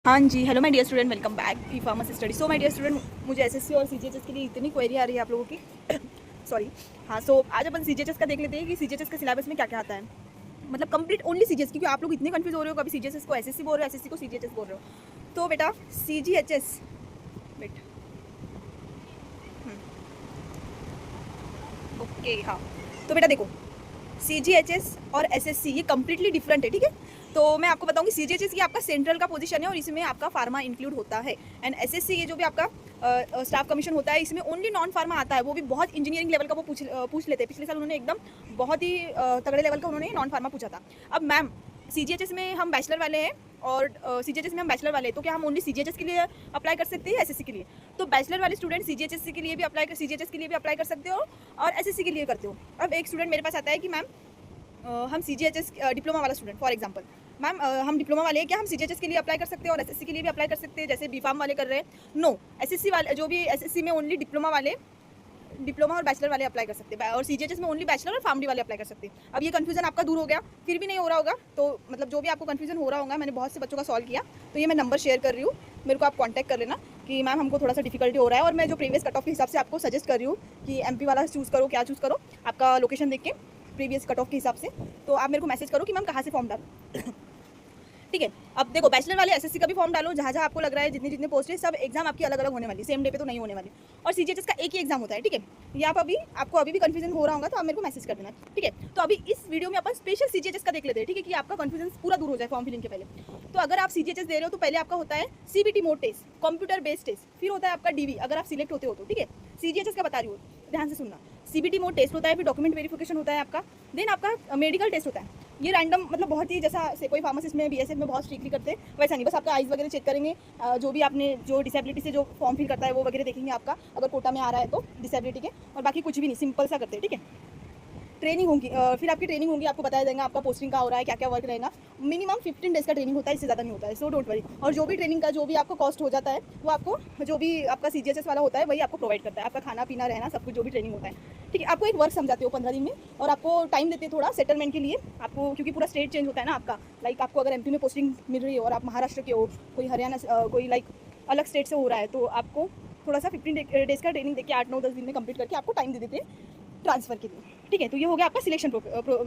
हाँ जी, hello my dear student, welcome back e pharmacy study. So my dear student, मुझे SSC और CGHS के लिए इतनी क्वेरी आ रही है आप लोगों की। सॉरी। हाँ, सो आज अपन सीजीएचएस का देख लेते हैं कि सीजीएचएस के सिलेबस में क्या क्या आता है। मतलब कंप्लीट ओनली सीजीएचएस, क्योंकि आप लोग इतने कंफ्यूज हो रहे हो, कभी सीजीएचएस को एसएससी बोल रहे हो, एसएससी को सीजीएचएस बोल रहे हो। तो बेटा सीजीएचएस, वेट, ओके, हाँ। तो बेटा देखो, सीजीएचएस और एसएससी ये कम्प्लीटली डिफरेंट है, ठीक है। तो मैं आपको बताऊंगी, सीजीएचएस ये आपका सेंट्रल का पोजीशन है और इसमें आपका फार्मा इंक्लूड होता है। एंड एसएससी ये जो भी आपका स्टाफ कमीशन होता है, इसमें ओनली नॉन फार्मा आता है, वो भी बहुत इंजीनियरिंग लेवल का वो पूछ लेते हैं। पिछले साल उन्होंने एकदम बहुत ही तगड़े लेवल का उन्होंने नॉन फार्मा पूछा था। अब मैम, सीजीएचएस में हम बैचलर वाले हैं और सीजीएचएस में हम बैचलर वाले हैं, तो क्या हम ओनली सीजीएचएस के लिए अप्लाई कर सकते हैं एसएससी के लिए? तो बैचलर वाले स्टूडेंट सीजीएचएस के लिए भी सीजीएचएस के लिए भी अप्लाई कर सकते हो और एसएससी के लिए करते हो। अब एक स्टूडेंट मेरे पास आता है कि मैम हम सीजीएचएस डिप्लोमा वाला स्टूडेंट, फॉर एग्जांपल, मैम हम डिप्लोमा वाले हैं, क्या हम सीजीएचएस के लिए अप्लाई कर सकते हैं और एसएससी के लिए भी अप्लाई कर सकते हैं, जैसे बीफार्म वाले कर रहे हैं? नो, एसएससी वाले जो भी एसएससी में ओनली डिप्लोमा वाले, डिप्लोमा और बैचलर वाले अप्लाई कर सकते हैं, और सीजीएचएस में ओनली बैचलर और फार्मडी वाले अप्लाई कर सकते हैं। अब ये कन्फ्यूजन आपका दूर हो गया, फिर भी नहीं हो रहा होगा तो मतलब जो भी आपको कन्फ्यूजन हो रहा होगा, मैंने बहुत से बच्चों का सॉल्व किया, तो ये मैं नंबर शेयर कर रही हूँ, मेरे को आप कॉन्टैक्ट कर लेना कि मैम हमको थोड़ा सा डिफिकल्टी हो रहा है, और मैं जो प्रीवियस कट ऑफ के हिसाब से आपको सजेस्ट कर रही हूँ कि एमपी वाला चूज़ करो, क्या चूज़ करो, आपका लोकेशन देख के प्रीवियस कट ऑफ के हिसाब से, तो आप मेरे को मैसेज करो कि मैम कहाँ से फॉर्म डालो। ठीक है। अब देखो, बैचलर वाले एसएससी का भी फॉर्म डालो, जहाँ जहाँ आपको लग रहा है जितनी जितनी पोस्ट है, सब एग्जाम आपकी अलग अलग होने वाली, सेम डे पे तो नहीं होने वाली। और सीजीएचएस का एक ही एग्जाम होता है, ठीक है। ये आप आपको अभी भी कंफ्यूजन हो रहा होगा तो आप मेरे को मैसेज कर देना, ठीक है। तो अभी इस वीडियो में अपन स्पेशल सीजीएचएस का देख लेते हैं, ठीक है, कि आपका कंफ्यूजन पूरा दूर हो जाए फॉर्म फिलिंग के पहले। तो अगर आप सीजीएचएस दे रहे हो तो पहले आपका होता है CBT mode test, computer based test, फिर होता है आपका डीवी, अगर आप सिलेक्ट होते हो तो, ठीक है। सीजीएचएस का बता रही हूँ, ध्यान से सुनना। सीबीटी मोड टेस्ट होता है, फिर डॉक्यूमेंट वेरिफिकेशन होता है आपका, देन आपका मेडिकल टेस्ट होता है। ये रैंडम, मतलब बहुत ही, जैसा से कोई फार्मासिस्ट में बीएसएफ में बहुत स्ट्रिक्टली करते हैं, वैसा नहीं, बस आपका आइज़ वगैरह चेक करेंगे, जो भी आपने जो डिसेबिलिटी से जो फॉर्म फिल करता है वो वगैरह देखेंगे आपका, अगर कोटा में आ रहा है तो डिसेबिलिटी के, और बाकी कुछ भी नहीं, सिंपल सा करते हैं, ठीक है। ट्रेनिंग होगी, फिर आपकी ट्रेनिंग होगी, आपको बताया जाएगा आपका पोस्टिंग का हो रहा है, क्या क्या वर्क रहेगा। मिनिमम 15 डेज़ का ट्रेनिंग होता है, इससे ज़्यादा नहीं होता है, सो डोंट वरी। और जो भी ट्रेनिंग का जो भी आपको कॉस्ट हो जाता है, वो आपको जो भी आपका सीजीएचएस वाला होता है वही आपको प्रोवाइड करता है, आपका खाना पीना रहना सब कुछ, जो भी ट्रेनिंग होता है, ठीक है। आपको एक वर्क समझाते हो 15 दिन में, और आपको टाइम देते हैं थोड़ा सेटलमेंट के लिए आपको, क्योंकि पूरा स्टेट चेंज होता है ना आपका। लाइक आपको अगर एमपी में पोस्टिंग मिल रही है और आप महाराष्ट्र के हो, कोई हरियाणा, कोई लाइक अलग स्टेट से हो रहा है, तो आपको थोड़ा सा 15 डेज़ का ट्रेनिंग देके 8-9-10 दिन में कंप्लीट करके आपको टाइम दे देते हैं ट्रांसफ़र के लिए, ठीक है। तो ये हो गया आपका सिलेक्शन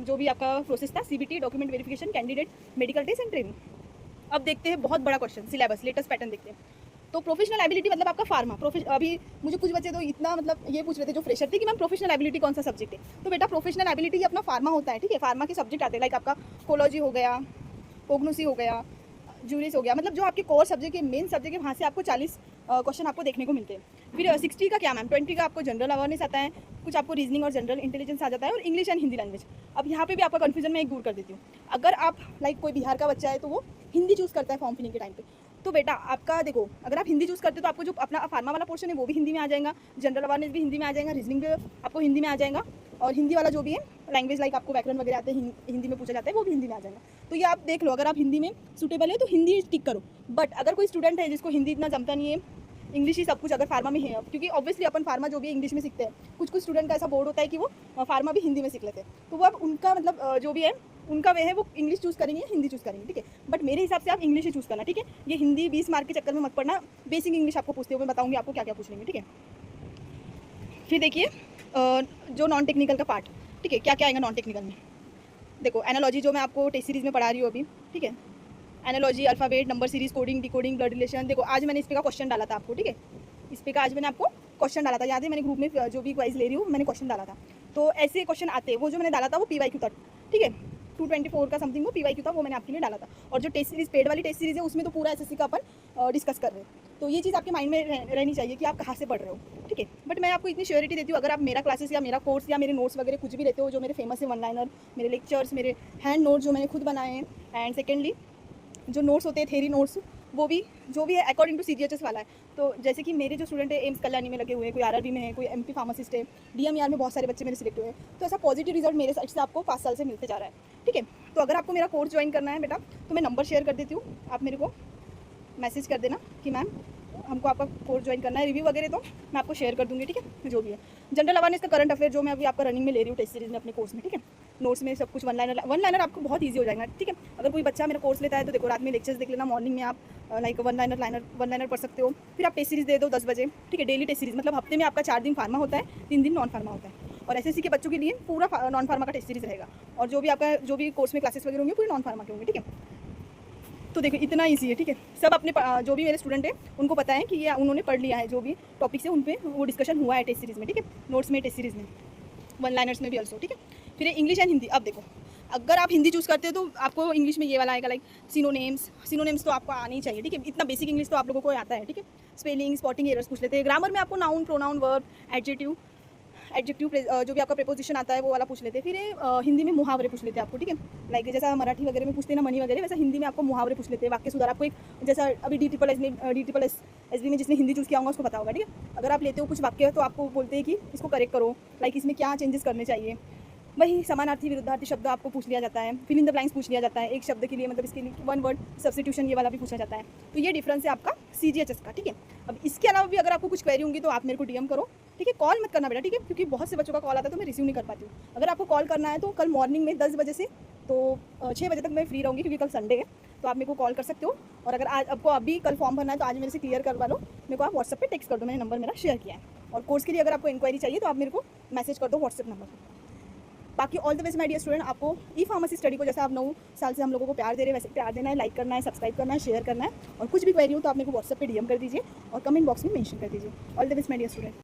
जो भी आपका प्रोसेस था, CBT, document verification, candidate, medical test and training. अब देखते हैं बहुत बड़ा क्वेश्चन, सिलेबस, लेटेस्ट पैटर्न देखते हैं। तो प्रोफेशनल एबिलिटी मतलब आपका फार्मा अभी मुझे कुछ बच्चे तो इतना मतलब ये पूछ रहे थे जो फ्रेशर थे कि मैम प्रोफेशनल एबिलिटी कौन सा सब्जेक्ट है। तो बेटा प्रोफेशनल एबिलिटी अपना फार्मा होता है, ठीक है। फार्मा के सब्जेक्ट आते हैं, लाइक आपका कोलॉजी हो गया, कोग्नोसी हो गया, जूरिस हो गया, मतलब जो आपके कोर सब्जेक्ट के मेन सब्जेक्ट है, वहाँ से आपको 40 क्वेश्चन आपको देखने को मिलते हैं। फिर 60 का क्या मैम, 20 का आपको जनरल अवेयरनेस आता है, कुछ आपको रीजनिंग और जनरल इंटेलिजेंस आ जाता है, और इंग्लिश एंड हिंदी लैंग्वेज। अब यहाँ पे भी आपका कन्फ्यूजन मैं एक दूर कर देती हूँ। अगर आप लाइक कोई बिहार का बच्चा है तो वो हिंदी चूज़ करता है फॉर्म फिलिंग के टाइम पे, तो बेटा आपका देखो, अगर आप हिंदी चूज़ करते हो तो आपको जो अपना फार्मा वाला पोर्शन है वो भी हिंदी में आ जाएगा, जनरल अवेयरनेस भी हिंदी में आ जाएगा, रीजनिंग भी आपको हिंदी में आ जाएगा, और हिंदी वाला जो भी है लैंग्वेज, लाइक आपको व्याकरण वगैरह आते हैं हिंदी में पूछा जाता है, वो भी हिंदी में आ जाएगा। तो ये आप देख लो, अगर आप हिंदी में सूटेबल है तो हिंदी टिक करो। बट अगर कोई स्टूडेंट है जिसको हिंदी इतना जमता नहीं है, इंग्लिश ही सब कुछ अगर फार्मा में है, क्योंकि ऑब्वियसली अपन फार्मा जो भी है इंग्लिश में सीखते हैं, कुछ कुछ स्टूडेंट का ऐसा बोर्ड होता है कि वो फार्मा भी हिंदी में सीख लेते हैं, तो वो अब उनका मतलब जो भी है उनका वे है, वो इंग्लिश चूज़ करेंगे या हिंदी चूज़ करेंगे, ठीक है। बट मेरे हिसाब से आप इंग्लिश ही चूज़ करना, ठीक है। ये हिंदी 20 मार्क के चक्कर में मत पड़ना, बेसिक इंग्लिश आपको पूछते हुए मैं बताऊँगी आपको क्या क्या पूछ लेंगे, ठीक है। फिर देखिए जो नॉन टेक्निकल का पार्ट, ठीक है, क्या क्या आएगा नॉन टेक्निकल में। देखो एनालॉजी जो मैं आपको टेस्ट सीरीज़ में पढ़ा रही हूँ अभी, ठीक है। Analogy, alphabet, number series, coding, decoding, blood relation. देखो आज मैंने इस पे का क्वेश्चन डाला था आपको, ठीक है। इस पे का आज मैंने आपको क्वेश्चन डाला था, याद है, मैंने ग्रुप में जो भी क्वाइज ले रही हूँ मैंने क्वेश्चन डाला था। तो ऐसे क्वेश्चन आते हैं, वो जो मैंने डाला था वो PYQ था, ठीक है। 224 का समथिंग वो PYQ था, वो मैंने आपके लिए डाला था। और जो टेस्ट सीरीज़ पेड वाली टेस्ट सीरीज़ है उसमें तो पूरा एसएससी का अपन डिस्कस कर रहे हैं। तो ये चीज़ आपके माइंड में रहनी चाहिए कि आप कहाँ से पढ़ रहे हो, ठीक है। बट मैं आपको इतनी श्योरिटी देती हूँ, अगर आप मेरा क्लासेस या मेरा कोर्स या मेरे नोट्स वगैरह कुछ भी लेते हो, जो मेरे फेमस है वन लाइनर, मेरे लेक्चर्स, मेरे हैंड नोट्स जो मैंने खुद बनाए हैं, एंड सेकेंडली जो नोट्स होते हैं थेरी नोट्स, वो भी जो भी है अकॉर्डिंग टू सीजीएचएस वाला है। तो जैसे कि मेरे जो स्टूडेंट है एम्स कल्याणी में लगे हुए हैं, कोई आरआरबी में है, कोई एमपी फार्मासिस्ट है, डीएमईआर में बहुत सारे बच्चे मेरे सिलेक्ट हुए हैं, तो ऐसा पॉजिटिव रिजल्ट मेरे साइड से आपको 5 साल से मिलते जा रहा है, ठीक है। तो अगर आपको मेरा कोर्स ज्वाइन करना है बेटा, तो मैं नंबर शेयर कर देती हूँ, आप मेरे को मैसेज कर देना कि मैम हमको आपका कोर्स ज्वाइन करना है, रिव्यू वगैरह तो मैं आपको शेयर कर दूँगी, ठीक है। जो भी है जनरल अवेयरनेस का करंट अफेयर जो मैं अभी आपका रनिंग में ले रही हूँ टेस्ट सीरीज़ में अपने कोर्स में, ठीक है। नोट्स में सब कुछ वन लाइनर आपको बहुत ईजी हो जाएगा, ठीक है। अगर कोई बच्चा मेरा कोर्स लेता है तो देखो रात में लेक्चर्स देख लेना, मॉर्निंग में आप लाइक वन लाइनर पढ़ सकते हो। फिर आप टेस्ट सीरीज़ दे दो 10 बजे, ठीक है, डेली टेस्ट सीरीज़, मतलब हफ्ते में आपका 4 दिन फार्मा होता है, 3 दिन नॉन फार्मा होता है। और एसएससी के बच्चों के लिए पूरा नॉन फार्मा का टेस्ट सीरीज़ रहेगा, और जो भी कोर्स में क्लासेस वगैरह होंगे पूरे नॉन फार्मा के होंगे, ठीक है। तो देखो इतना ईजी है, ठीक है। सब अपने जो भी मेरे स्टूडेंट हैं उनको पता है कि ये उन्होंने पढ़ लिया है, जो भी टॉपिक्स है उन पे वो डिस्कशन हुआ है टेस्ट सीरीज़ में, ठीक है, नोट्स में, टेस्ट सीरीज़ में, वन लाइनर्स में भी ऑल्सो, ठीक है। फिर इंग्लिश एंड हिंदी। अब देखो, अगर आप हिंदी चूज़ करते हो तो आपको इंग्लिश में ये वाला आएगा, लाइक सिनोनेम्स तो आपको आनी ही चाहिए, ठीक है। इतना बेसिक इंग्लिश तो आप लोगों को आता है, ठीक है। स्पेलिंग, स्पॉटिंग एरर्स पूछ लेते हैं। ग्रामर में आपको नाउन, प्रोनाउन, वर्ब, एडजेक्टिव जो भी आपका प्रीपोजिशन आता है वो वाला पूछ लेते हैं। फिर हिंदी में मुहावरे पूछ लेते हैं आपको, ठीक है। लाइक जैसा मराठी वगैरह में पूछते हैं ना मनी वगैरह, वैसा हिंदी में आपको मुहावरे पूछ लेते हैं, वाक्य सुधार। आपको एक जैसा अभी DSSS में जिसने हिंदी चूज़ किया होगा उसको पता होगा, ठीक है। अगर आप लेते हो कुछ वाक्य तो आपको बोलते हैं कि इसको करेक्ट करो, लाइक इसमें क्या चेंजेस करने चाहिए। वही समानार्थी विरुद्धार्थी शब्द आपको पूछ लिया जाता है, फिल इन द ब्लैंक्स पूछ लिया जाता है एक शब्द के लिए, मतलब इसके लिए वन वर्ड सब्स्टिट्यूशन ये वाला भी पूछा जाता है। तो ये डिफरेंस है आपका CGHS का, ठीक है। अब इसके अलावा भी अगर आपको कुछ क्वेरी होंगी तो आप मेरे को DM करो, ठीक है। कॉल मत करना बेटा, ठीक है, क्योंकि बहुत से बच्चों का कॉल आता है तो मैं रिसीव नहीं कर पाती हूँ। अगर आपको कॉल करना है तो कल मॉर्निंग में 10 बजे से तो 6 बजे तक मैं फ्री रहूँगी, क्योंकि कल संडे है, तो आप मेरे को कॉल कर सकते हो। और अगर आज आपको अभी कल फॉर्म भरना है तो आज मेरे से क्लियर करवा लो, मेरे को आप व्हाट्सएप पे टेक्स्ट कर दो, मैंने नंबर मेरा शेयर किया है। और कोर्स के लिए अगर आपको इंक्वायरी चाहिए तो आप मेरे को मैसेज कर दो व्हाट्सएप नंबर पर। बाकी all the best my dear student. आपको ई-फार्मेसी स्टडी को जैसा आप 9 साल से हम लोगों को प्यार दे रहे हैं वैसे प्यार देना है, लाइक करना है, सब्सक्राइब करना है, शेयर करना है। और कुछ भी क्वेरी हो तो आप मेरे को व्हाट्सएप पे DM कर दीजिए और कमेंट बॉक्स में मेंशन कर दीजिए। All the best my dear student.